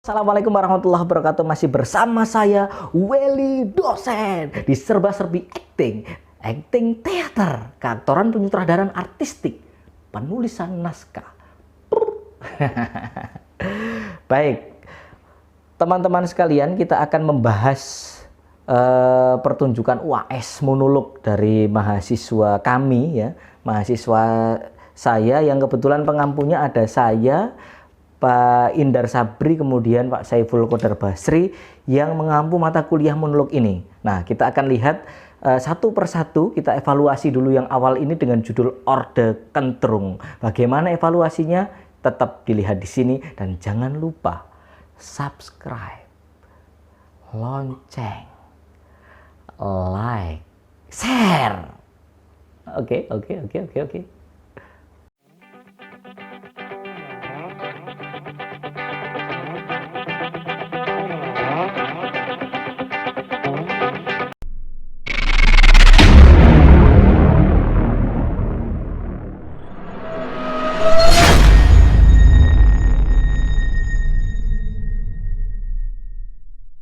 Assalamualaikum warahmatullahi wabarakatuh. Masih bersama saya Welly Dosen di serba-serbi acting teater, keaktoran, penyutradaraan artistik, penulisan naskah. Baik, teman-teman sekalian, kita akan membahas pertunjukan UAS monolog dari mahasiswa kami, ya, mahasiswa saya yang kebetulan pengampunya ada saya, Pak Indar Sabri, kemudian Pak Saiful Qodar Basri yang mengampu mata kuliah monolog ini. Nah, kita akan lihat satu persatu, kita evaluasi dulu yang awal ini dengan judul Orde Kentrung. Bagaimana evaluasinya? Tetap dilihat di sini dan jangan lupa subscribe, lonceng, like, share. Oke.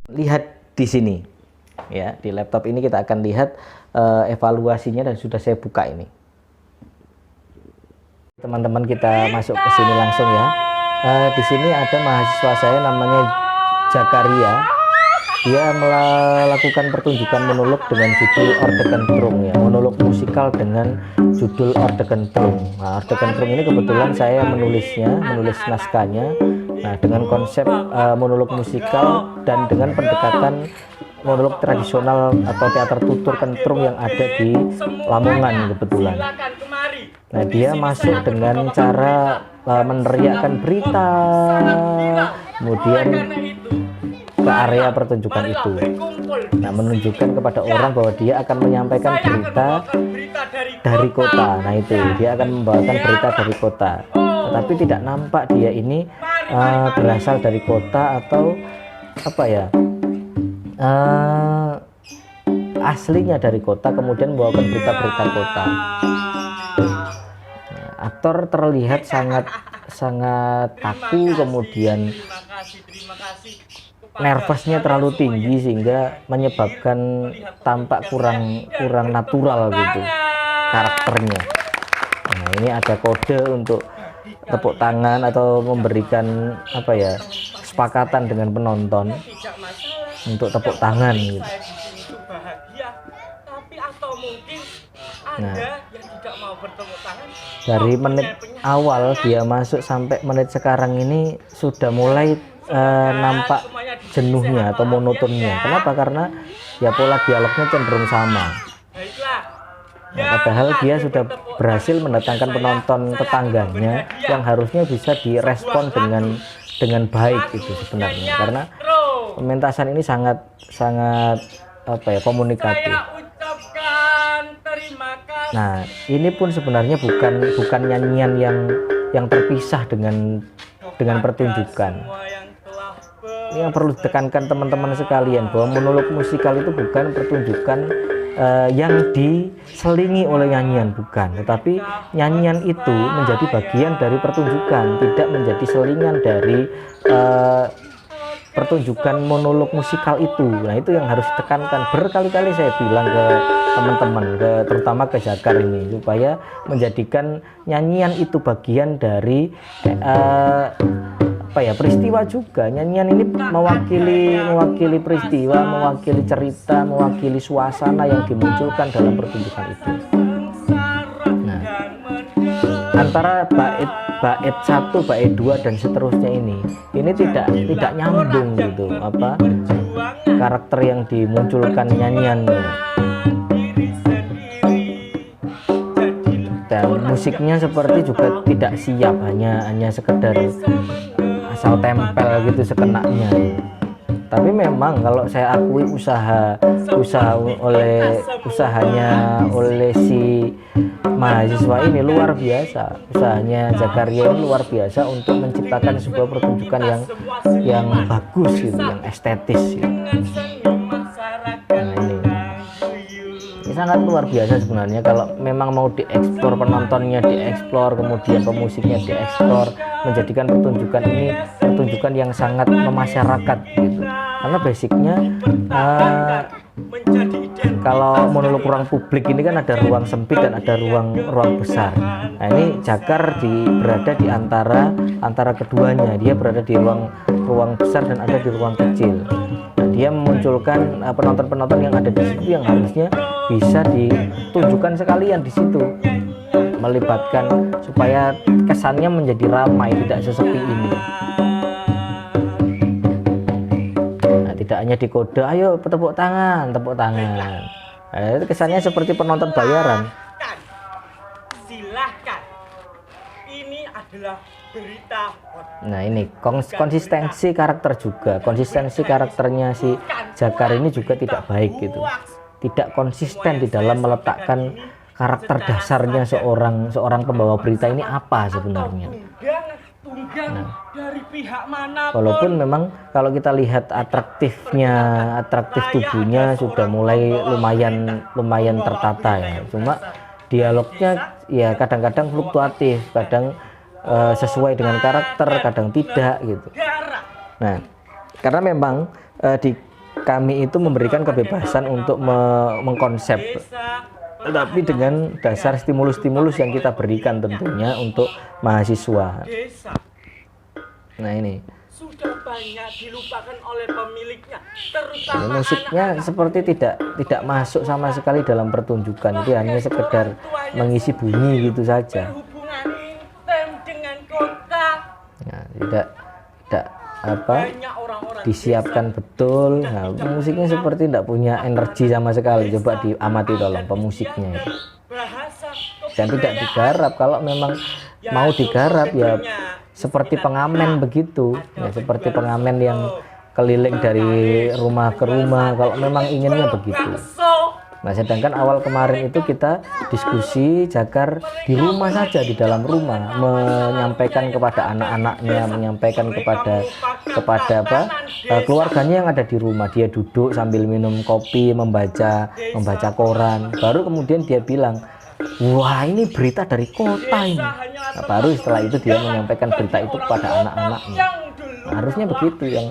Lihat di sini, ya, di laptop ini kita akan lihat evaluasinya dan sudah saya buka ini. Teman-teman, kita masuk ke sini langsung, ya. Di sini ada mahasiswa saya namanya Zakaria. Dia melakukan pertunjukan monolog dengan judul Orde Kentrung, ya, monolog musikal dengan judul Orde Kentrung. Nah, Orde Kentrung ini kebetulan saya menulis naskahnya. Nah, dengan konsep monolog musikal dan dengan pendekatan monolog tradisional atau teater tutur kentrung yang ada di Lamongan kebetulan. Nah, dia masuk dengan cara meneriakkan berita, kemudian ke area pertunjukan itu. Nah, menunjukkan kepada orang bahwa dia akan menyampaikan berita dari kota. Nah, itu dia akan membawakan berita dari kota. Tetapi tidak nampak dia ini berasal dari kota atau apa, ya, aslinya dari kota kemudian membawakan berita-berita kota. Nah, aktor terlihat sangat kaku, kemudian nervousnya terlalu tinggi sehingga menyebabkan tampak kurang natural gitu karakternya. Nah, ini ada kode untuk tepuk tangan atau memberikan apa, ya, kesepakatan dengan penonton untuk tepuk tangan gitu. Nah, dari menit awal dia masuk sampai menit sekarang ini sudah mulai nampak jenuhnya atau monotonnya. Kenapa? Karena ya pola dialognya cenderung sama. Nah, padahal dia sudah berhasil mendatangkan penonton tetangganya yang harusnya bisa direspon dengan baik itu sebenarnya, karena pementasan ini sangat apa, ya, komunikatif. Nah, ini pun sebenarnya bukan nyanyian yang terpisah dengan pertunjukan. Ini yang perlu ditekankan teman-teman sekalian, bahwa monolog musikal itu bukan pertunjukan yang diselingi oleh nyanyian, bukan, tetapi nyanyian itu menjadi bagian dari pertunjukan, tidak menjadi selingan dari pertunjukan monolog musikal itu. Nah, itu yang harus ditekankan. Berkali-kali saya bilang ke teman-teman, terutama ke Zakar ini, supaya menjadikan nyanyian itu bagian dari apa, ya, peristiwa juga. Nyanyian ini mewakili peristiwa, mewakili cerita, mewakili suasana yang dimunculkan dalam pertunjukan itu. Nah, antara bait 1, bait 2 dan seterusnya ini tidak nyambung gitu, apa, karakter yang dimunculkan nyanyiannya. Dan musiknya seperti juga tidak siap, hanya sekedar asal tempel gitu sekenaknya. Tapi memang kalau saya akui usahanya oleh si mahasiswa ini luar biasa. Usahanya Zakaria ini luar biasa untuk menciptakan sebuah pertunjukan yang bagus gitu, yang estetis gitu. Nah, ini sangat luar biasa sebenarnya. Kalau memang mau dieksplor, penontonnya dieksplor, kemudian pemusiknya dieksplor, menjadikan pertunjukan ini pertunjukan yang sangat memasyarakat gitu. Karena basicnya kalau monolog ruang publik ini kan ada ruang sempit dan ada ruang besar. Nah ini Jakar berada di antara keduanya. Dia berada di ruang besar dan ada di ruang kecil. Nah, dia memunculkan penonton-penonton yang ada di situ yang harusnya bisa ditunjukkan sekalian di situ, melibatkan supaya kesannya menjadi ramai, tidak sesepi ini. Nah, tidak hanya dikode, ayo tepuk tangan. Nah, itu kesannya seperti penonton bayaran. Silahkan. Ini adalah berita. Nah ini konsistensi karakter juga, konsistensi karakternya si Jakar ini juga tidak baik gitu, tidak konsisten di dalam meletakkan karakter dasarnya seorang pembawa berita ini apa sebenarnya. Nah, walaupun memang kalau kita lihat atraktif tubuhnya sudah mulai lumayan tertata ya, cuma dialognya ya kadang-kadang fluktuatif, kadang sesuai dengan karakter, kadang tidak gitu. Nah, karena memang di kami itu memberikan kebebasan untuk mengkonsep, tetapi dengan dasar stimulus-stimulus yang kita berikan tentunya untuk mahasiswa. Nah ini sudah banyak dilupakan oleh pemiliknya, terutama musiknya seperti tidak masuk sama sekali dalam pertunjukan. Itu hanya sekedar mengisi bunyi gitu saja. Nah, tidak disiapkan betul. Nah, musiknya seperti tidak punya energi sama sekali. Coba diamati tolong pemusiknya itu. Dan tidak digarap. Kalau memang mau digarap ya seperti pengamen begitu. Ya, seperti pengamen yang keliling dari rumah ke rumah. Kalau memang inginnya begitu. Nah, sedangkan awal kemarin itu kita diskusi Jakar di rumah saja, di dalam rumah, menyampaikan kepada anak-anaknya, menyampaikan kepada keluarganya yang ada di rumah. Dia duduk sambil minum kopi, membaca koran. Baru kemudian dia bilang, wah ini berita dari kota ini. Nah, baru setelah itu dia menyampaikan berita itu kepada anak-anaknya. Nah, harusnya begitu, yang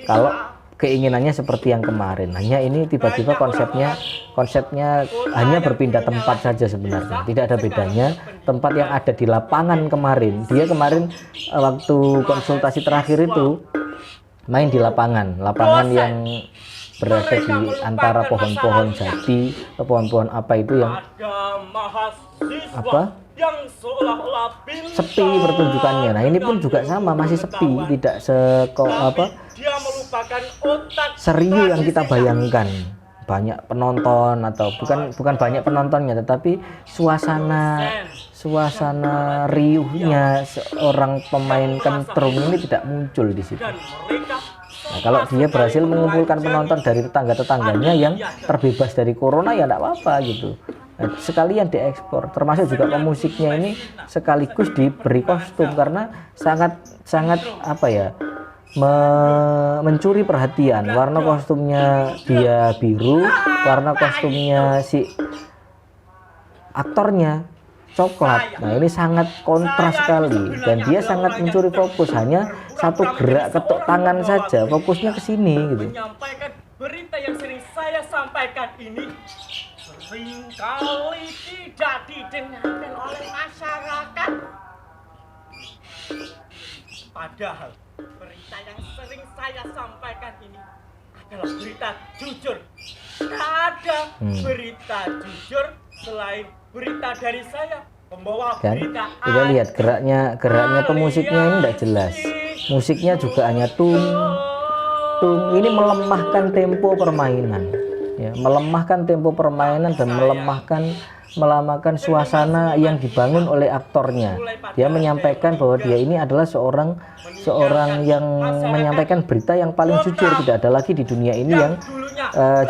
kalau keinginannya seperti yang kemarin. Hanya ini tiba-tiba konsepnya hanya berpindah tempat saja sebenarnya. Tidak ada bedanya tempat yang ada di lapangan kemarin. Dia kemarin waktu konsultasi terakhir itu main di lapangan yang berada di antara pohon-pohon jati, pohon-pohon apa itu yang sepi pertunjukannya. Nah ini pun juga sama, masih sepi, tidak serius yang kita bayangkan. Banyak penonton atau bukan banyak penontonnya, tetapi suasana riuhnya seorang pemain kentrung ini tidak muncul di situ. Nah, kalau dia berhasil mengumpulkan penonton dari tetangga-tetangganya yang terbebas dari corona ya tidak apa-apa gitu. Nah, sekalian diekspor, termasuk juga pemusiknya ini sekaligus diberi kostum karena sangat mencuri perhatian. Warna kostumnya dia biru, warna kostumnya si aktornya coklat. Nah ini sangat kontras sekali dan dia sangat mencuri fokus. Hanya satu gerak ketuk tangan saja, fokusnya ke sini gitu. Menyampaikan berita yang sering saya sampaikan ini seringkali tidak didengarkan oleh masyarakat. Padahal berita yang sering saya sampaikan ini adalah berita jujur. Tidak ada berita jujur selain berita dari saya, pembawa kan? Berita. Kita lihat geraknya pemusiknya ini tidak jelas. Musiknya juga hanya tung. Ini melemahkan tempo permainan. Ya, melemahkan tempo permainan dan melamakan suasana yang dibangun oleh aktornya. Dia menyampaikan bahwa dia ini adalah seorang yang menyampaikan berita yang paling jujur. Tidak ada lagi di dunia ini yang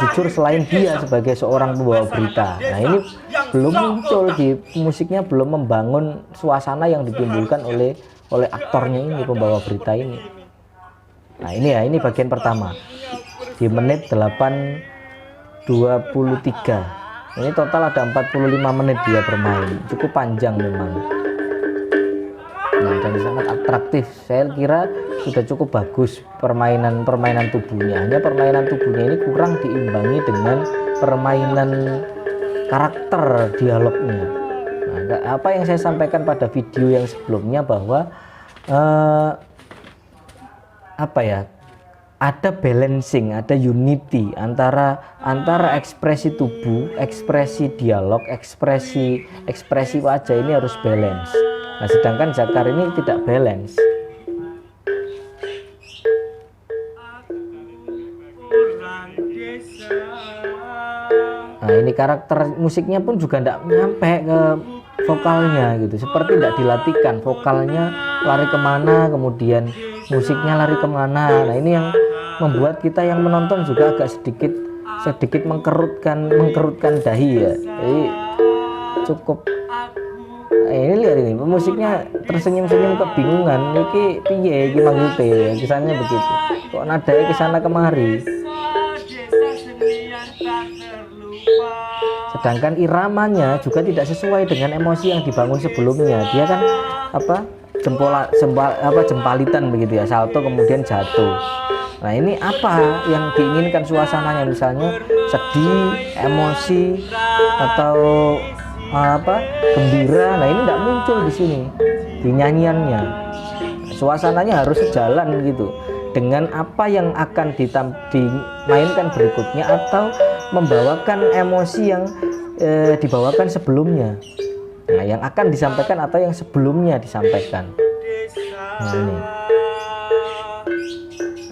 jujur selain dia sebagai seorang pembawa berita. Nah ini belum muncul di musiknya, belum membangun suasana yang ditimbulkan oleh aktornya ini, pembawa berita ini. Nah ini bagian pertama di menit 8:23. Ini total ada 45 menit dia bermain, cukup panjang memang. Nah dan sangat atraktif. Saya kira sudah cukup bagus permainan tubuhnya. Hanya permainan tubuhnya ini kurang diimbangi dengan permainan karakter dialognya. Nah, apa yang saya sampaikan pada video yang sebelumnya bahwa ada balancing, ada unity antara ekspresi tubuh, ekspresi dialog, ekspresi wajah ini harus balance. Nah, sedangkan Jakar ini tidak balance. Nah, ini karakter musiknya pun juga tidak nyampe ke vokalnya gitu, seperti tidak dilatihkan. Vokalnya lari kemana, kemudian musiknya lari kemana. Nah, ini yang membuat kita yang menonton juga agak sedikit mengkerutkan dahi ya. Jadi cukup ini lihat ini pemusiknya tersenyum-senyum kebingungan iki piye iki maksudnya ya, kisahnya begitu. Kok nadanya ke sana kemari. Sedangkan iramanya juga tidak sesuai dengan emosi yang dibangun sebelumnya. Dia kan jempalitan begitu ya, salto kemudian jatuh. Nah, ini apa yang diinginkan suasananya, misalnya sedih, emosi, atau gembira. Nah, ini tidak muncul di sini di nyanyiannya. Suasananya harus sejalan gitu dengan apa yang akan dimainkan berikutnya atau membawakan emosi yang dibawakan sebelumnya. Nah, yang akan disampaikan atau yang sebelumnya disampaikan. Nah, ini.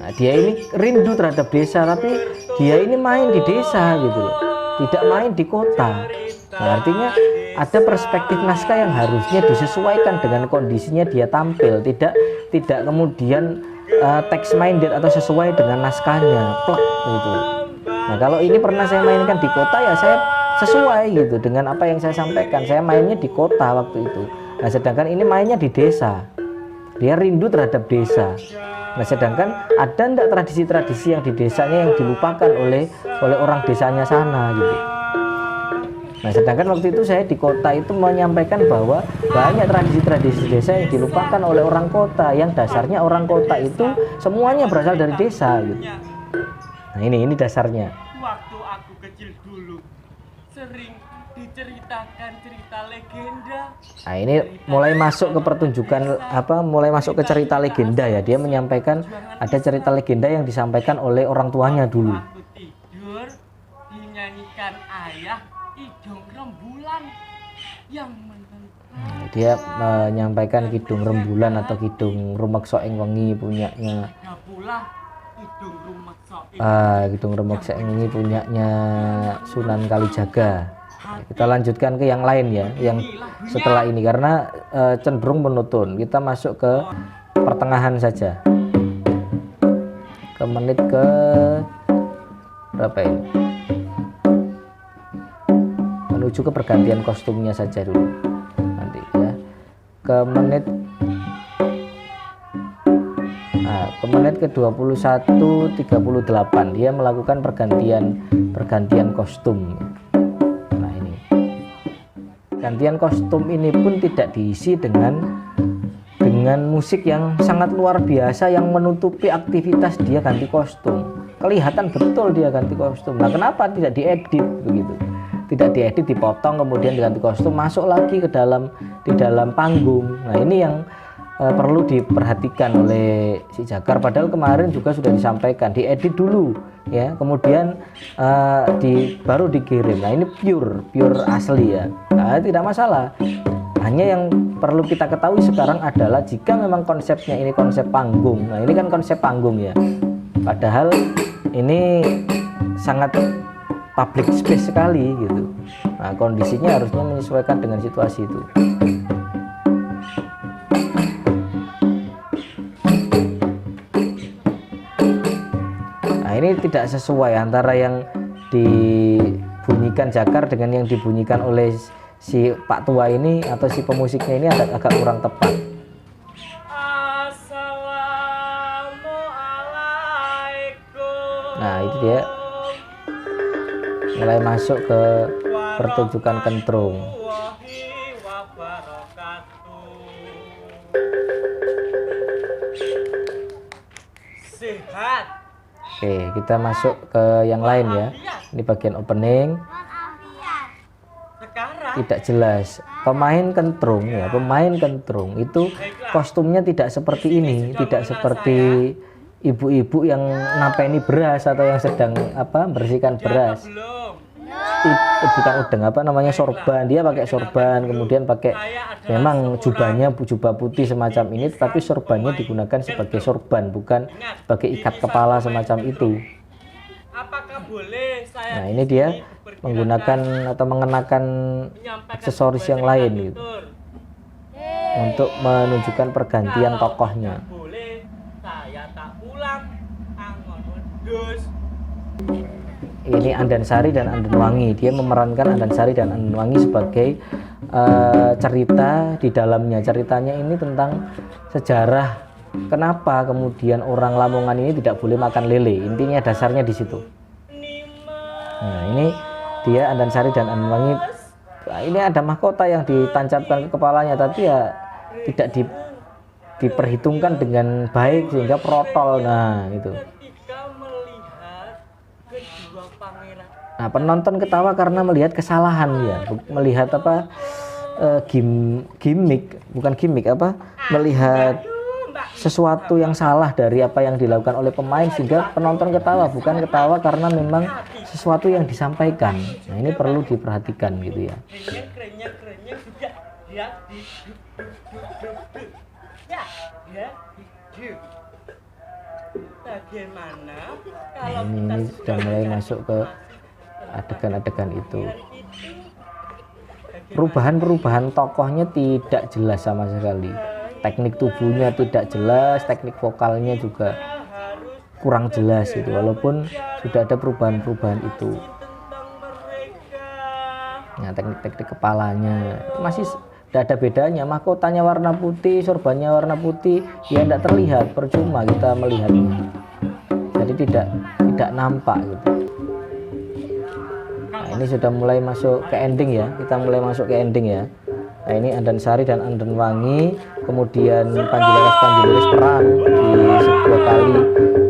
Nah, dia ini rindu terhadap desa, tapi dia ini main di desa gitu loh, tidak main di kota. Nah, artinya ada perspektif naskah yang harusnya disesuaikan dengan kondisinya dia tampil, tidak kemudian text minded atau sesuai dengan naskahnya, plek gitu. Nah, kalau ini pernah saya mainkan di kota ya saya sesuai gitu dengan apa yang saya sampaikan. Saya mainnya di kota waktu itu. Nah, sedangkan ini mainnya di desa. Dia rindu terhadap desa. Nah, sedangkan ada enggak tradisi-tradisi yang di desanya yang dilupakan oleh orang desanya sana gitu. Nah, sedangkan waktu itu saya di kota itu menyampaikan bahwa banyak tradisi-tradisi desa yang dilupakan oleh orang kota, yang dasarnya orang kota itu semuanya berasal dari desa gitu. Nah, ini dasarnya. Waktu aku kecil dulu sering diceritakan cerita legenda. Nah, ini mulai masuk ke pertunjukan mulai masuk ke cerita legenda ya. Dia menyampaikan ada cerita legenda yang disampaikan oleh orang tuanya dulu. Aku tidur dinyanyikan ayah Kidung Rembulan yang Nah, dia menyampaikan Kidung Rembulan atau Kidung Rumeksa ing Wengi punyanya. ada pula Kidung Rumeksa Kidung Rumeksa ing Wengi punyanya Sunan Kalijaga. Kita lanjutkan ke yang lain ya, yang setelah ini karena cenderung monoton. Kita masuk ke pertengahan saja, ke menit ke berapa ini, menuju ke pergantian kostumnya saja dulu nanti ya, ke menit ke 21:38 dia melakukan pergantian kostum. Gantian kostum ini pun tidak diisi dengan musik yang sangat luar biasa yang menutupi aktivitas dia ganti kostum. Kelihatan betul dia ganti kostum. Nah, kenapa tidak diedit begitu? Tidak diedit, dipotong kemudian diganti kostum, masuk lagi di dalam panggung. Nah, ini yang perlu diperhatikan oleh si Jakar. Padahal kemarin juga sudah disampaikan diedit dulu ya, kemudian baru dikirim. Nah, ini pure asli ya. Nah, tidak masalah. Hanya yang perlu kita ketahui sekarang adalah jika memang konsepnya ini konsep panggung. Nah, ini kan konsep panggung ya. Padahal ini sangat public space sekali gitu. Nah, kondisinya harusnya menyesuaikan dengan situasi itu. Ini tidak sesuai antara yang dibunyikan Jakar dengan yang dibunyikan oleh si Pak Tua ini atau si pemusiknya ini agak kurang tepat. Nah, itu dia mulai masuk ke pertunjukan kentrung. Oke, kita masuk ke yang lain ya. Ini bagian opening. Sekarang Tidak jelas. Pemain kentrung ya, pemain kentrung itu kostumnya tidak seperti ini, tidak seperti ibu-ibu yang napeni beras atau yang sedang bersihkan beras. belum. Bukan udeng, apa namanya, sorban. Dia pakai sorban, kemudian pakai memang jubahnya jubah putih semacam ini, tetapi sorbannya digunakan sebagai sorban, bukan sebagai ikat kepala semacam itu. Apakah boleh saya Nah, ini dia menggunakan atau mengenakan aksesoris yang lain gitu untuk menunjukkan pergantian tokohnya. Boleh saya tak pulang angon wedhus. Ini Andansari dan Andenwangi. Dia memerankan Andansari dan Andenwangi sebagai cerita di dalamnya. Ceritanya ini tentang sejarah kenapa kemudian orang Lamongan ini tidak boleh makan lele. Intinya dasarnya di situ. Nah, ini dia Andansari dan Andenwangi. Nah, ini ada mahkota yang ditancapkan ke kepalanya, tapi ya tidak diperhitungkan dengan baik sehingga protol. Nah, itu. Ketika melihat kedua pangeran, Nah, penonton ketawa karena melihat kesalahan ya, melihat gimmick, bukan gimmick, melihat sesuatu yang salah dari apa yang dilakukan oleh pemain sehingga penonton ketawa, bukan ketawa karena memang sesuatu yang disampaikan. Nah, ini perlu diperhatikan gitu ya. kerennya juga dia bagaimana kalau Ini sudah mulai masuk ke adegan-adegan itu. Perubahan tokohnya tidak jelas sama sekali. Teknik tubuhnya tidak jelas, teknik vokalnya juga kurang jelas gitu. Walaupun sudah ada perubahan-perubahan itu. Nah, teknik-teknik kepalanya masih tidak ada bedanya. Mahkotanya warna putih, sorbannya warna putih, ya tidak terlihat, percuma kita melihatnya. Jadi tidak nampak gitu. Nah, ini sudah mulai masuk ke ending ya. Kita mulai masuk ke ending ya. Nah, ini Andansari dan Andenwangi, kemudian Panjilaras perang di sebuah kali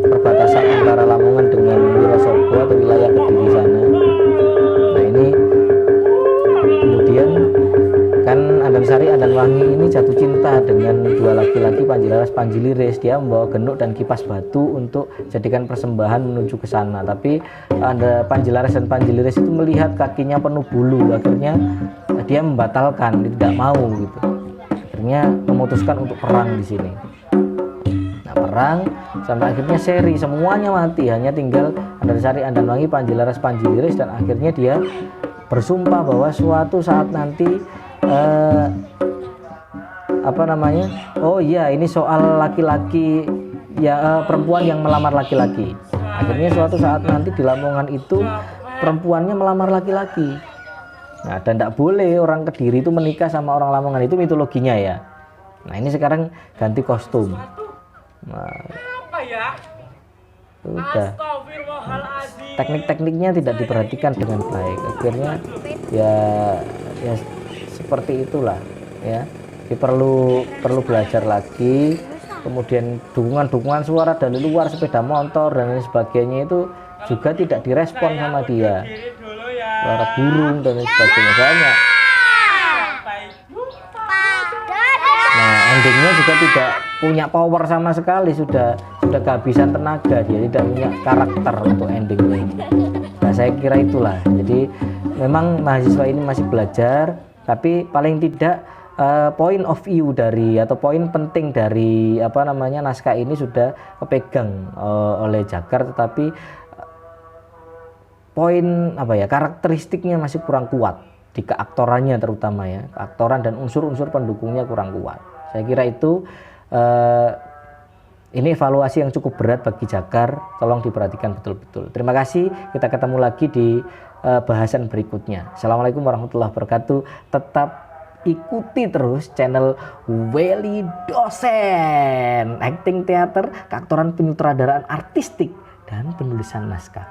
perbatasan antara Lamongan dengan Wonosobo atau wilayah Kediri sana. Nah, ini kemudian kan Andansari Andenwangi ini jatuh cinta dengan dua laki-laki Panjilaras Panjiliris. Dia membawa genuk dan kipas batu untuk jadikan persembahan menuju ke sana, tapi ada Panjilaras dan Panjiliris itu melihat kakinya penuh bulu, akhirnya dia membatalkan, dia tidak mau gitu. Akhirnya memutuskan untuk perang di sini. Nah, perang sampai akhirnya seri, semuanya mati, hanya tinggal Andansari Andenwangi, Panjilaras Panjiliris, dan akhirnya dia bersumpah bahwa suatu saat nanti oh iya, ini soal laki-laki ya, perempuan yang melamar laki-laki. Akhirnya suatu saat nanti di Lamongan itu perempuannya melamar laki-laki. Nah, dan tidak boleh orang Kediri itu menikah sama orang Lamongan, itu mitologinya ya. Nah, ini sekarang ganti kostum. Nah, apa ya? udah. Astagfirullahaladzim. Teknik-tekniknya tidak diperhatikan dengan baik. Akhirnya ya seperti itulah ya. Jadi perlu belajar lagi. Kemudian dukungan suara dari luar, sepeda motor dan lain sebagainya itu juga tidak direspon sama dia. Suara burung dan lain sebagainya banyak. Nah, endingnya juga tidak punya power sama sekali, sudah kehabisan tenaga, dia tidak punya karakter untuk endingnya ini. Nah, saya kira itulah. Jadi memang mahasiswa ini masih belajar, tapi paling tidak point of view dari atau poin penting dari naskah ini sudah kepegang oleh Jakar, tetapi poin karakteristiknya masih kurang kuat di keaktorannya, terutama ya, keaktoran dan unsur-unsur pendukungnya kurang kuat. Saya kira itu ini evaluasi yang cukup berat bagi Jakar, tolong diperhatikan betul-betul. Terima kasih, kita ketemu lagi di bahasan berikutnya. Assalamualaikum warahmatullahi wabarakatuh. Tetap ikuti terus channel Welly Dosen, acting teater, keaktoran, penyutradaraan artistik, dan penulisan naskah.